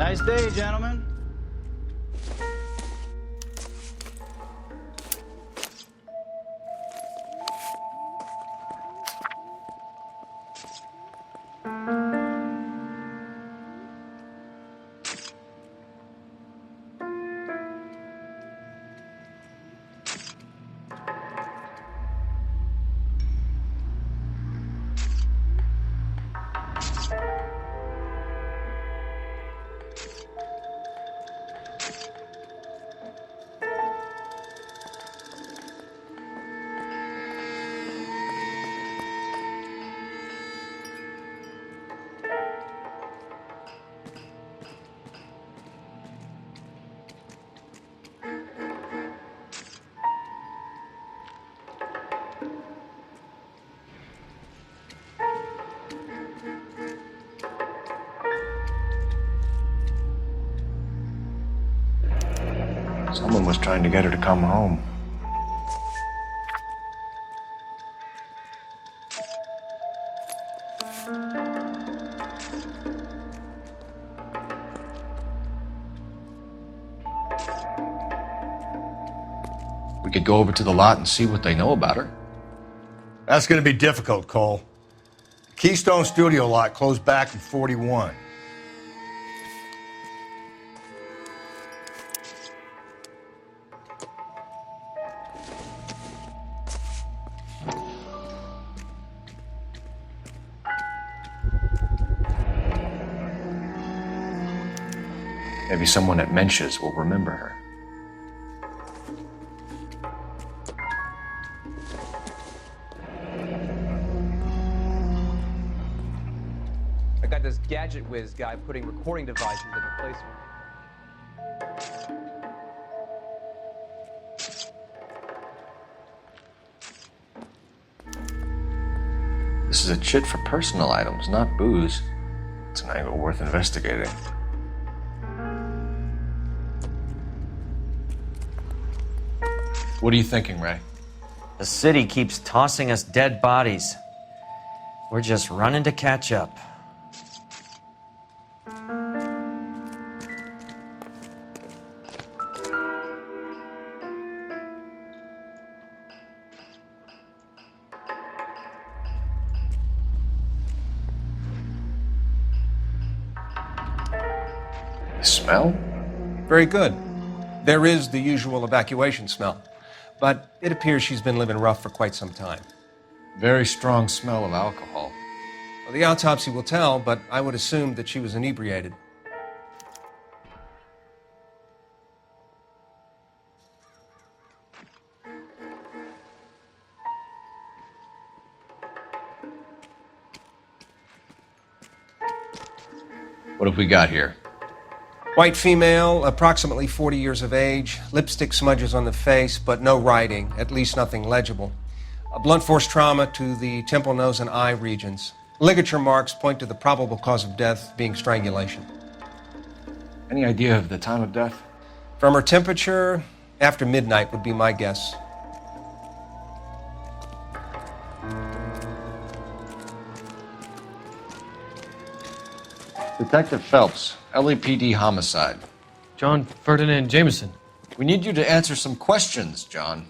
Nice day, gentlemen. Someone was trying to get her to come home. We could go over to the lot and see what they know about her. That's going to be difficult, Cole. The Keystone Studio lot closed back in '41. Maybe someone at Mensch's will remember her. I got this gadget whiz guy putting recording devices in the place. This is a chit for personal items, not booze. It's an angle worth investigating. What are you thinking, Ray? The city keeps tossing us dead bodies. We're just running to catch up. The smell? Very good. There is the usual evacuation smell, but it appears she's been living rough for quite some time. Very strong smell of alcohol. Well, the autopsy will tell, but I would assume that she was inebriated. What have we got here? White female, approximately 40 years of age, lipstick smudges on the face, but no writing, at least nothing legible. A blunt force trauma to the temple, nose, and eye regions. Ligature marks point to the probable cause of death being strangulation. Any idea of the time of death? From her temperature, after midnight would be my guess. Detective Phelps, LAPD homicide. John Ferdinand Jameson. We need you to answer some questions, John.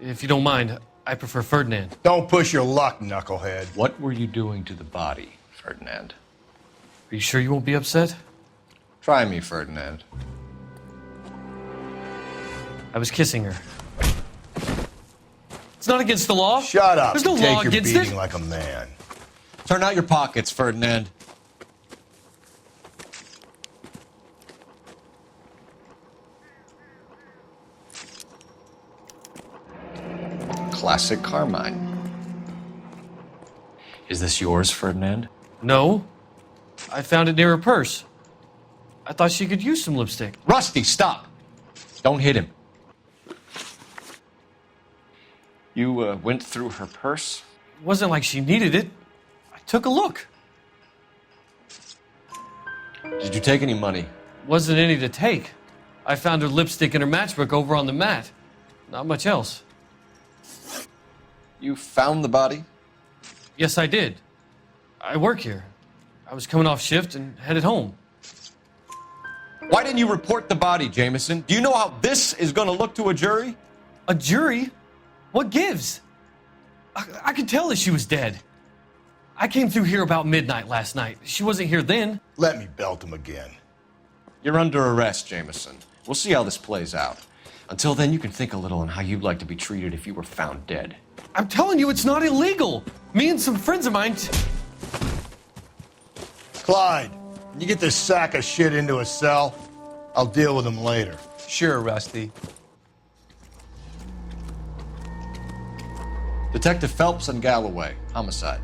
If you don't mind, I prefer Ferdinand. Don't push your luck, knucklehead. What were you doing to the body, Ferdinand? Are you sure you won't be upset? Try me, Ferdinand. I was kissing her. It's not against the law. Shut up. There's no and law take your against beating it. like a man. Turn out your pockets, Ferdinand. Classic Carmine. Is this yours, Ferdinand? No. I found it near her purse. I thought she could use some lipstick. Rusty, stop! Don't hit him. You went through her purse? It wasn't like she needed it. I took a look. Did you take any money? Wasn't any to take. I found her lipstick and her matchbook over on the mat. Not much else. You found the body? Yes, I did. I work here. I was coming off shift and headed home. Why didn't you report the body, Jameson? Do you know how this is going to look to a jury? A jury? What gives? I could tell that she was dead. I came through here about midnight last night. She wasn't here then. Let me belt him again. You're under arrest, Jameson. We'll see how this plays out. Until then, you can think a little on how you'd like to be treated if you were found dead. I'm telling you, it's not illegal. Me and some friends of mine... Clyde, can you get this sack of shit into a cell? I'll deal with him later. Sure, Rusty. Detective Phelps and Galloway, homicide.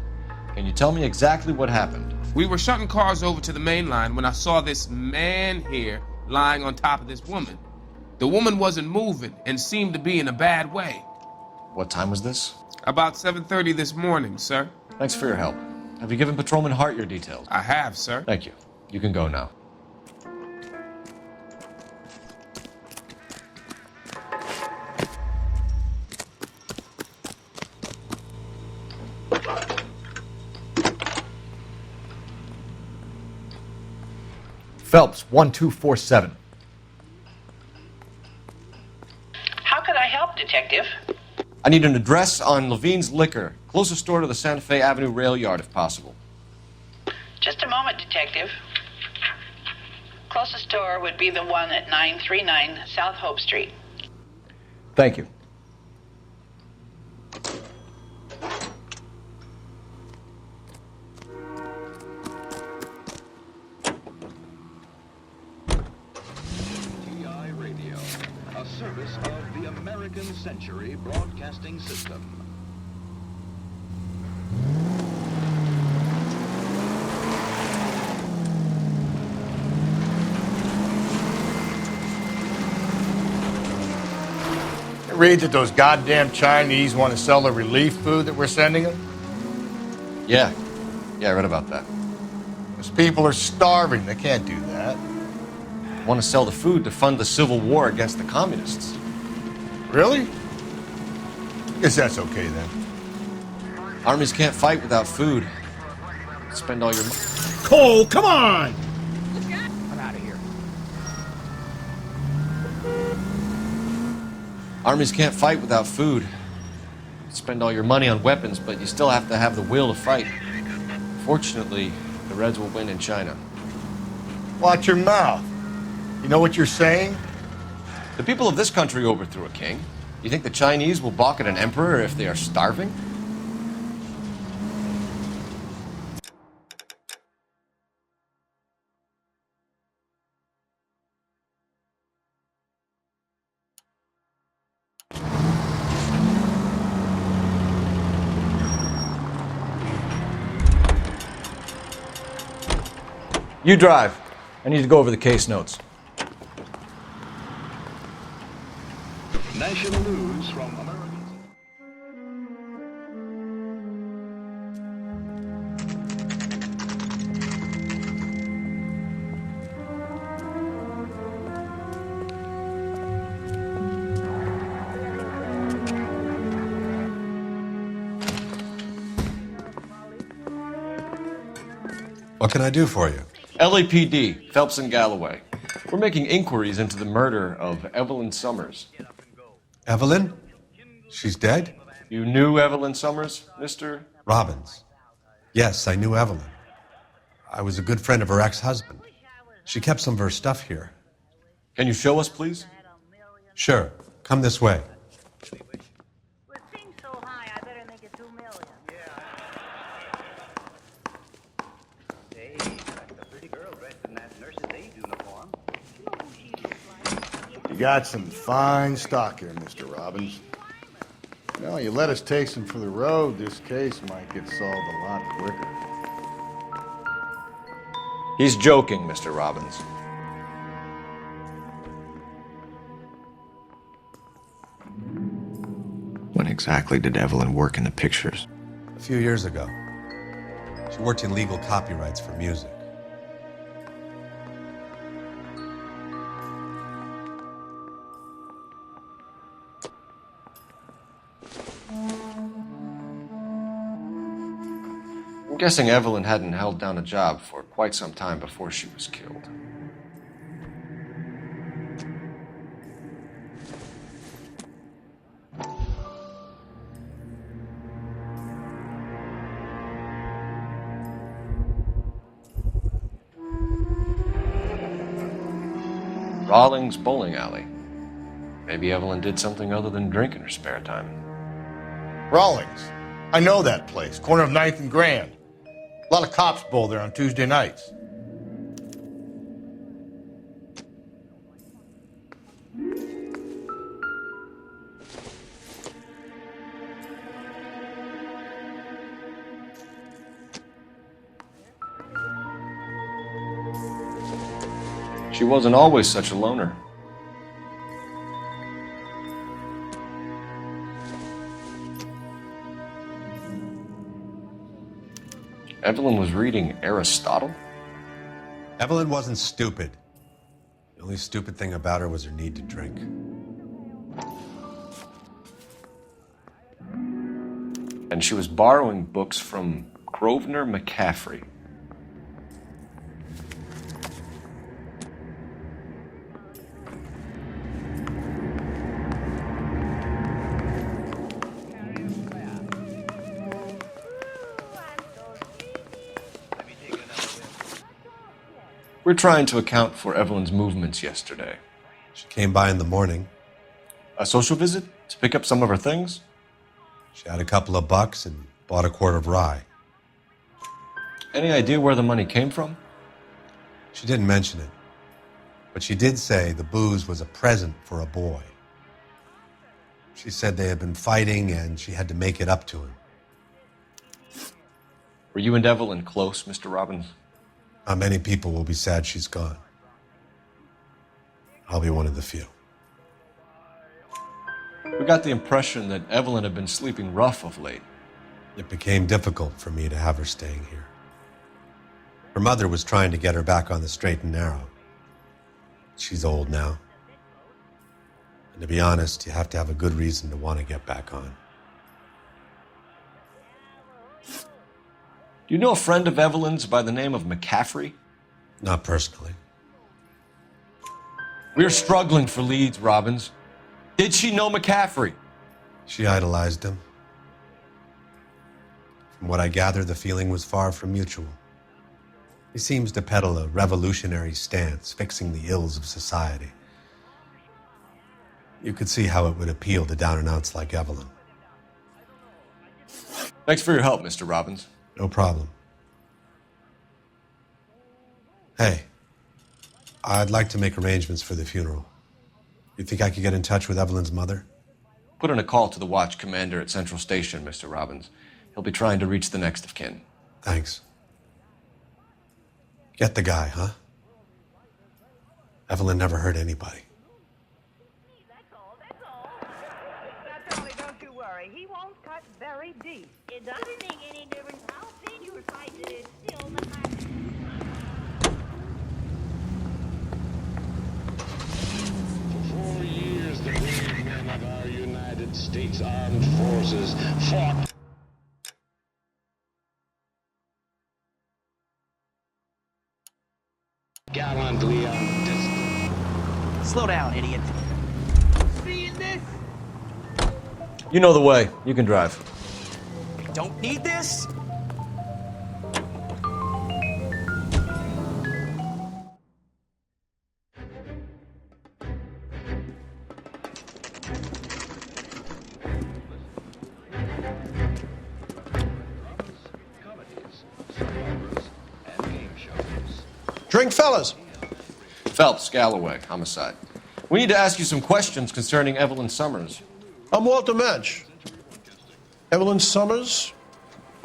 Can you tell me exactly what happened? We were shutting cars over to the main line when I saw this man here lying on top of this woman. The woman wasn't moving and seemed to be in a bad way. What time was this? About 7:30 this morning, sir. Thanks for your help. Have you given Patrolman Hart your details? I have, sir. Thank you. You can go now. Phelps, 1247. How could I help, Detective? I need an address on Levine's Liquor. Closest store to the Santa Fe Avenue rail yard, if possible. Just a moment, Detective. Closest store would be the one at 939 South Hope Street. Thank you. TI Radio, a service of the American Century Broadcasting System. Read that those goddamn Chinese want to sell the relief food that we're sending them? Yeah, I read about that. Those people are starving. They can't do that. Want to sell the food to fund the civil war against the communists. Really? Guess that's okay then. Armies can't fight without food. Spend all your money. Cole, come on! I'm out of here. Armies can't fight without food. Spend all your money on weapons, but you still have to have the will to fight. Fortunately, the Reds will win in China. Watch your mouth. You know what you're saying? The people of this country overthrew a king. You think the Chinese will balk at an emperor if they are starving? You drive. I need to go over the case notes. National news from America. What can I do for you? LAPD, Phelps and Galloway. We're making inquiries into the murder of Evelyn Summers. Evelyn? She's dead? You knew Evelyn Summers, Mr. Robbins. Yes, I knew Evelyn. I was a good friend of her ex-husband. She kept some of her stuff here. Can you show us, please? Sure. Come this way. You got some fine stock here, Mr. Robbins. Well, you let us take some for the road, this case might get solved a lot quicker. He's joking, Mr. Robbins. When exactly did Evelyn work in the pictures? A few years ago. She worked in legal copyrights for music. I'm guessing Evelyn hadn't held down a job for quite some time before she was killed. Rawlings Bowling Alley. Maybe Evelyn did something other than drink in her spare time. Rawlings. I know that place. Corner of 9th and Grand. A lot of cops bowl there on Tuesday nights. She wasn't always such a loner. Evelyn was reading Aristotle? Evelyn wasn't stupid. The only stupid thing about her was her need to drink. And she was borrowing books from Grosvenor McCaffrey. We're trying to account for Evelyn's movements yesterday. She came by in the morning. A social visit to pick up some of her things? She had a couple of bucks and bought a quart of rye. Any idea where the money came from? She didn't mention it, but she did say the booze was a present for a boy. She said they had been fighting and she had to make it up to him. Were you and Evelyn close, Mr. Robbins? Not many people will be sad she's gone. I'll be one of the few. We got the impression that Evelyn had been sleeping rough of late. It became difficult for me to have her staying here. Her mother was trying to get her back on the straight and narrow. She's old now. And to be honest, you have to have a good reason to want to get back on. Do you know a friend of Evelyn's by the name of McCaffrey? Not personally. We're struggling for leads, Robbins. Did she know McCaffrey? She idolized him. From what I gather, the feeling was far from mutual. He seems to peddle a revolutionary stance, fixing the ills of society. You could see how it would appeal to down-and-outs like Evelyn. Thanks for your help, Mr. Robbins. No problem. Hey, I'd like to make arrangements for the funeral. You think I could get in touch with Evelyn's mother? Put in a call to the watch commander at Central Station, Mr. Robbins. He'll be trying to reach the next of kin. Thanks. Get the guy, huh? Evelyn never hurt anybody. Don't you worry. He won't cut very deep. It doesn't make any difference how thin you slice it. It's still the For 4 years, the brave men of our United States Armed Forces fought gallantly on distance. Slow down, idiot. Seeing this? You know the way. You can drive. Don't need this? Drink, fellas. Phelps, Galloway, homicide. We need to ask you some questions concerning Evelyn Summers. I'm Walter Mensch. Evelyn Summers,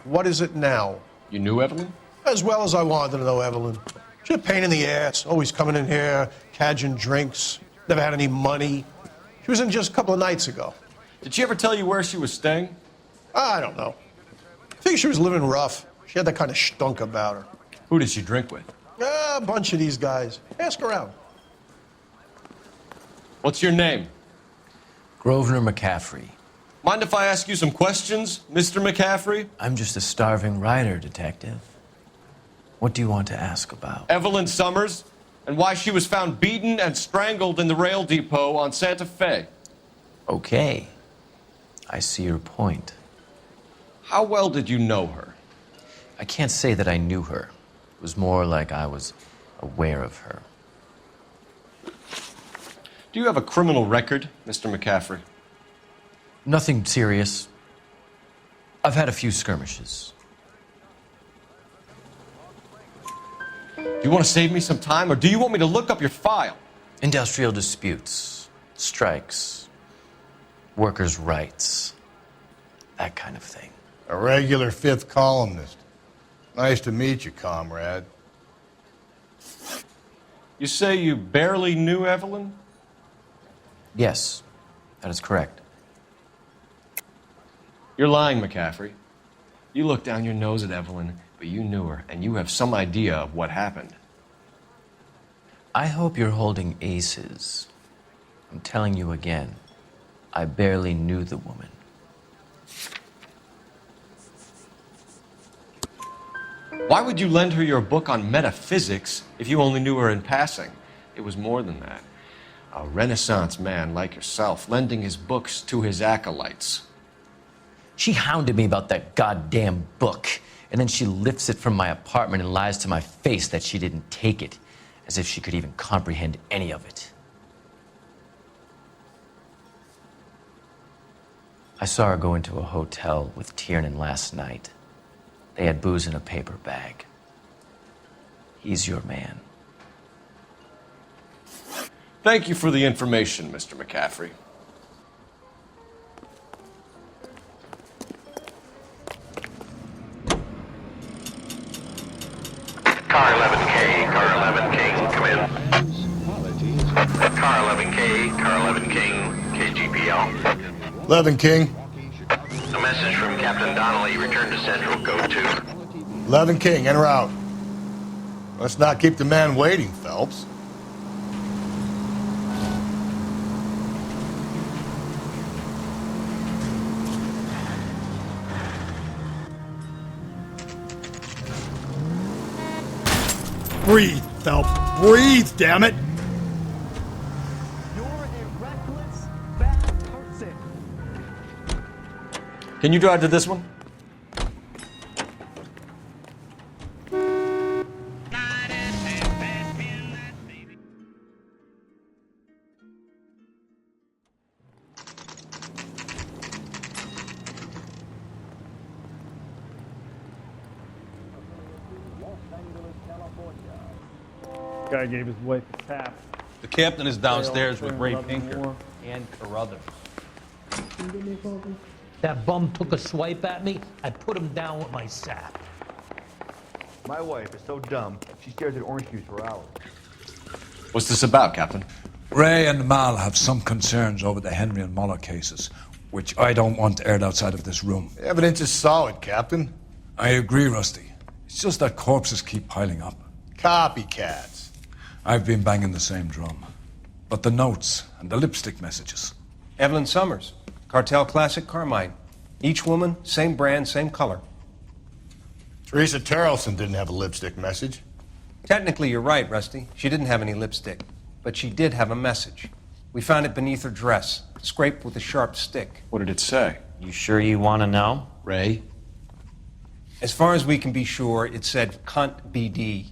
what is it now? You knew Evelyn? As well as I wanted to know Evelyn. She's a pain in the ass, always coming in here, cadging drinks, never had any money. She was in just a couple of nights ago. Did she ever tell you where she was staying? I don't know. I think she was living rough. She had that kind of stunk about her. Who did she drink with? A bunch of these guys. Ask around. What's your name? Grosvenor McCaffrey. Mind if I ask you some questions, Mr. McCaffrey? I'm just a starving writer, detective. What do you want to ask about? Evelyn Summers, and why she was found beaten and strangled in the rail depot on Santa Fe. Okay. I see your point. How well did you know her? I can't say that I knew her. It was more like I was aware of her. Do you have a criminal record, Mr. McCaffrey? Nothing serious. I've had a few skirmishes. Do you want to save me some time, or do you want me to look up your file? Industrial disputes, strikes, workers' rights, that kind of thing. A regular fifth columnist. Nice to meet you, comrade. You say you barely knew Evelyn? Yes, that is correct. You're lying, McCaffrey. You looked down your nose at Evelyn, but you knew her, and you have some idea of what happened. I hope you're holding aces. I'm telling you again, I barely knew the woman. Why would you lend her your book on metaphysics if you only knew her in passing? It was more than that. A Renaissance man like yourself, lending his books to his acolytes. She hounded me about that goddamn book, and then she lifts it from my apartment and lies to my face that she didn't take it, as if she could even comprehend any of it. I saw her go into a hotel with Tiernan last night. They had booze in a paper bag. He's your man. Thank you for the information, Mr. McCaffrey. Car 11K, Car 11 King, come in. Car 11K, Car 11 King, KGPL. 11 King. A message from Captain Donnelly, return to Central, go to. 11 King, en route. Let's not keep the man waiting, Phelps. Breathe, Phelps. Breathe, damn it! You're a reckless, bad person. Can you drive to this one? Guy gave his wife a tap. The captain is downstairs with Ray Pinker and Carruthers. That bum took a swipe at me. I put him down with my sap. My wife is so dumb, she stares at orange juice for hours. What's this about, Captain? Ray and Mal have some concerns over the Henry and Muller cases, which I don't want aired outside of this room. The evidence is solid, Captain. I agree, Rusty. It's just that corpses keep piling up. Copycats. I've been banging the same drum. But the notes and the lipstick messages. Evelyn Summers, Cartel Classic Carmine. Each woman, same brand, same color. Teresa Terrelson didn't have a lipstick message. Technically, you're right, Rusty. She didn't have any lipstick. But she did have a message. We found it beneath her dress, scraped with a sharp stick. What did it say? You sure you want to know? Ray? As far as we can be sure, it said cunt BD.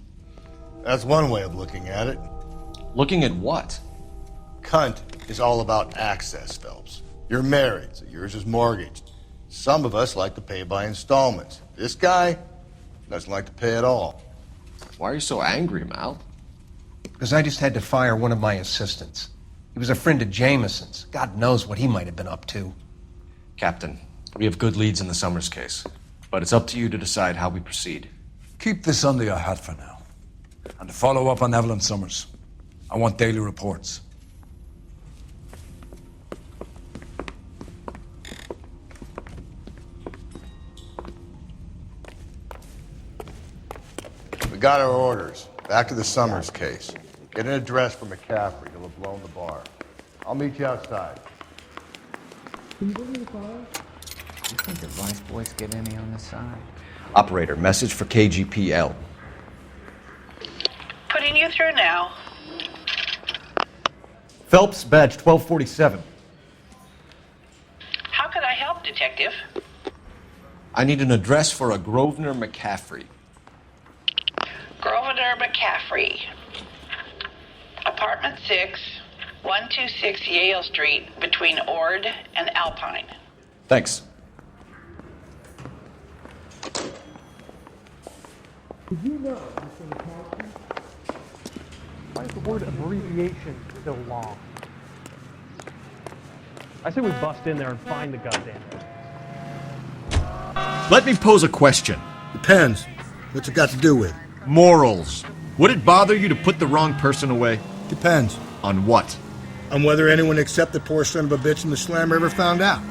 That's one way of looking at it. Looking at what? Cunt is all about access, Phelps. You're married, so yours is mortgaged. Some of us like to pay by installments. This guy doesn't like to pay at all. Why are you so angry, Mal? Because I just had to fire one of my assistants. He was a friend of Jameson's. God knows what he might have been up to. Captain, we have good leads in the Summers case, but it's up to you to decide how we proceed. Keep this under your hat for now. And to follow up on Evelyn Summers, I want daily reports. We got our orders. Back to the Summers case. Get an address for McCaffrey. He'll have blown the bar. I'll meet you outside. You think the vice boys get any on the side? Operator, message for KGPL. Putting you through now. Phelps, badge 1247. How can I help, Detective? I need an address for a Grosvenor McCaffrey. Grosvenor McCaffrey. Apartment 6, 126 Yale Street between Ord and Alpine. Thanks. Did you know why is the word abbreviation so long? I say we bust in there and find the goddamn thing. Let me pose a question. Depends. What's it got to do with? Morals. Would it bother you to put the wrong person away? Depends. On what? On whether anyone except the poor son of a bitch in the slammer ever found out.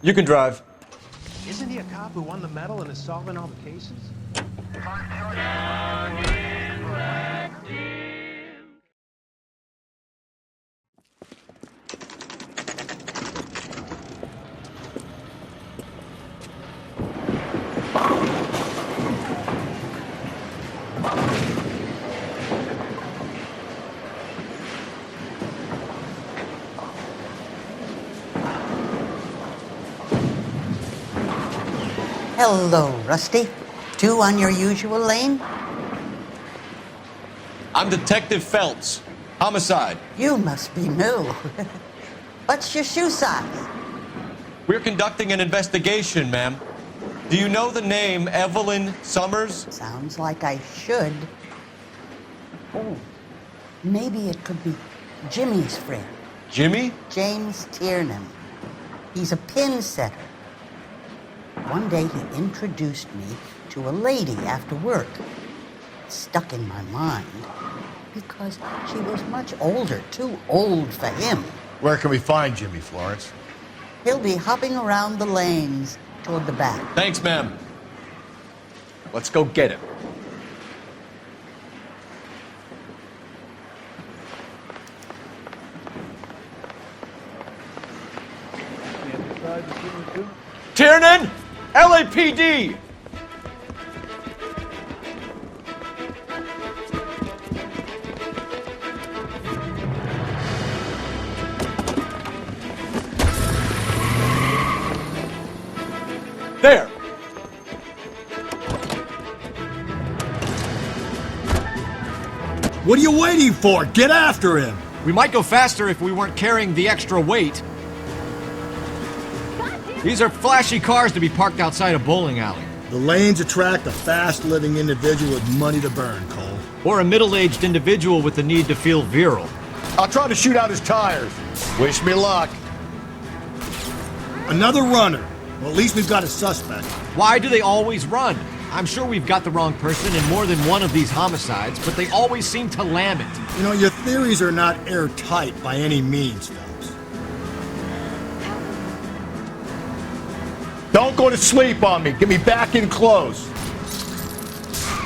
You can drive. Isn't he a cop who won the medal and is solving all the cases? Hello, Rusty. 2 on your usual lane? I'm Detective Phelps. Homicide. You must be new. What's your shoe size? We're conducting an investigation, ma'am. Do you know the name Evelyn Summers? Sounds like I should. Oh, maybe it could be Jimmy's friend. Jimmy? James Tiernan. He's a pin setter. One day he introduced me to a lady after work. It stuck in my mind because she was much older, too old for him. Where can we find Jimmy, Florence? He'll be hopping around the lanes toward the back. Thanks, ma'am. Let's go get him. Tiernan! LAPD! There! What are you waiting for? Get after him! We might go faster if we weren't carrying the extra weight. These are flashy cars to be parked outside a bowling alley. The lanes attract a fast-living individual with money to burn, Cole. Or a middle-aged individual with the need to feel virile. I'll try to shoot out his tires. Wish me luck. Another runner. Well, at least we've got a suspect. Why do they always run? I'm sure we've got the wrong person in more than one of these homicides, but they always seem to lam it. You know, your theories are not airtight by any means, Phelps. Don't go to sleep on me. Get me back in close.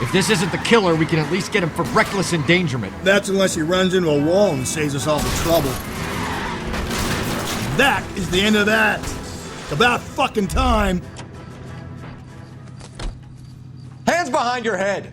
If this isn't the killer, we can at least get him for reckless endangerment. That's unless he runs into a wall and saves us all the trouble. That is the end of that. It's about fucking time. Hands behind your head!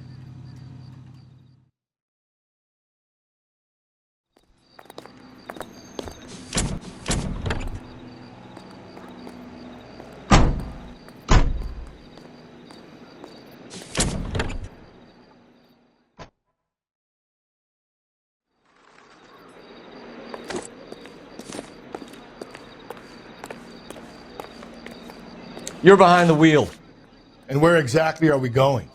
You're behind the wheel. And where exactly are we going?